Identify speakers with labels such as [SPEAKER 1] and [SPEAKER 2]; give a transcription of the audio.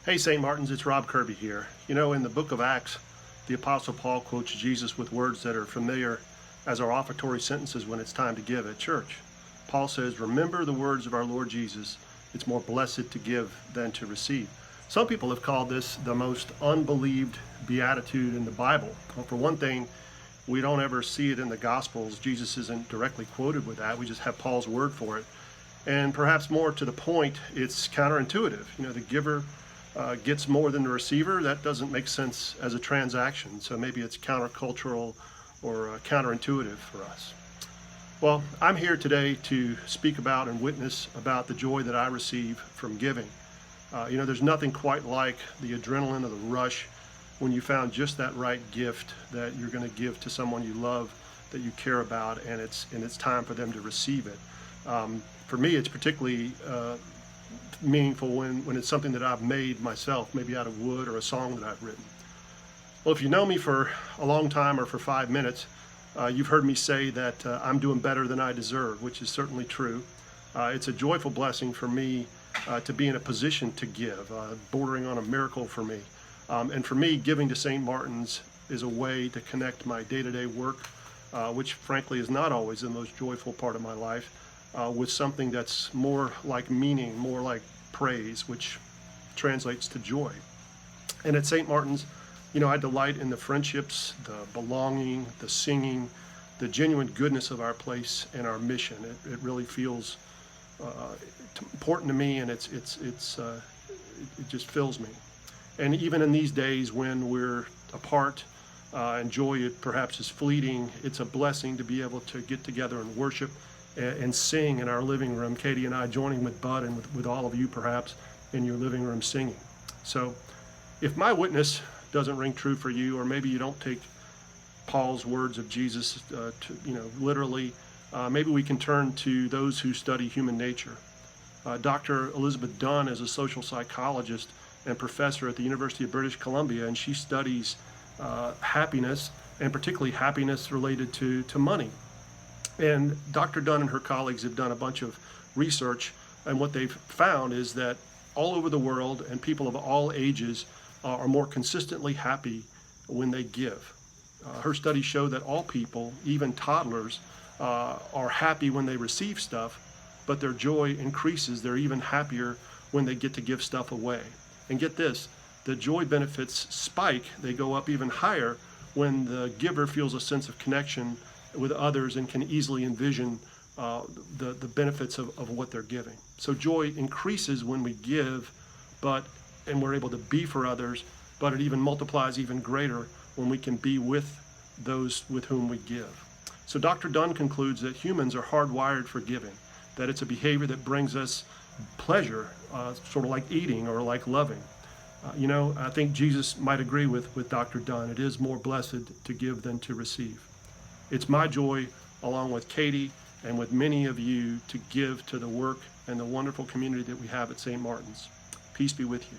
[SPEAKER 1] Hey, St. Martin's, it's Rob Kirby here. You know, in the book of Acts, the Apostle Paul quotes Jesus with words that are familiar as our offertory sentences when it's time to give at church. Paul says, remember the words of our Lord Jesus. It's more blessed to give than to receive. Some people have called this the most unbelieved beatitude in the Bible. Well, for one thing, we don't ever see it in the Gospels. Jesus isn't directly quoted with that. We just have Paul's word for it. And perhaps more to the point, it's counterintuitive. You know, the giver gets more than the receiver. That doesn't make sense as a transaction. So maybe it's countercultural or counterintuitive for us. Well, I'm here today to speak about and witness about the joy that I receive from giving. You know, there's nothing quite like the adrenaline of the rush when you found just that right gift that you're going to give to someone you love, that you care about, and it's time for them to receive it. For me, it's particularly meaningful when it's something that I've made myself, maybe out of wood or a song that I've written. Well, if you know me for a long time or for 5 minutes, you've heard me say that I'm doing better than I deserve, which is certainly true. It's a joyful blessing for me to be in a position to give, bordering on a miracle for me. And for me, giving to St. Martin's is a way to connect my day-to-day work, which frankly is not always the most joyful part of my life, with something that's more like meaning, more like praise, which translates to joy. And at St. Martin's, you know, I delight in the friendships, the belonging, the singing, the genuine goodness of our place and our mission. It really feels important to me, and it just fills me. And even in these days when we're apart and joy perhaps is fleeting, it's a blessing to be able to get together and worship and sing in our living room, Katie and I joining with Bud and with all of you perhaps in your living room singing. So if my witness doesn't ring true for you, or maybe you don't take Paul's words of Jesus literally, maybe we can turn to those who study human nature. Dr. Elizabeth Dunn is a social psychologist and professor at the University of British Columbia, and she studies happiness, and particularly happiness related to money. And Dr. Dunn and her colleagues have done a bunch of research, and what they've found is that all over the world, and people of all ages are more consistently happy when they give. Her studies show that all people, even toddlers, are happy when they receive stuff, but their joy increases. They're even happier when they get to give stuff away. And get this, the joy benefits spike. They go up even higher when the giver feels a sense of connection with others and can easily envision the benefits of what they're giving. So joy increases when we give, and we're able to be for others, but it even multiplies even greater when we can be with those with whom we give. So Dr. Dunn concludes that humans are hardwired for giving, that it's a behavior that brings us pleasure, sort of like eating or like loving. I think Jesus might agree with Dr. Dunn. It is more blessed to give than to receive. It's my joy, along with Katie and with many of you, to give to the work and the wonderful community that we have at St. Martin's. Peace be with you.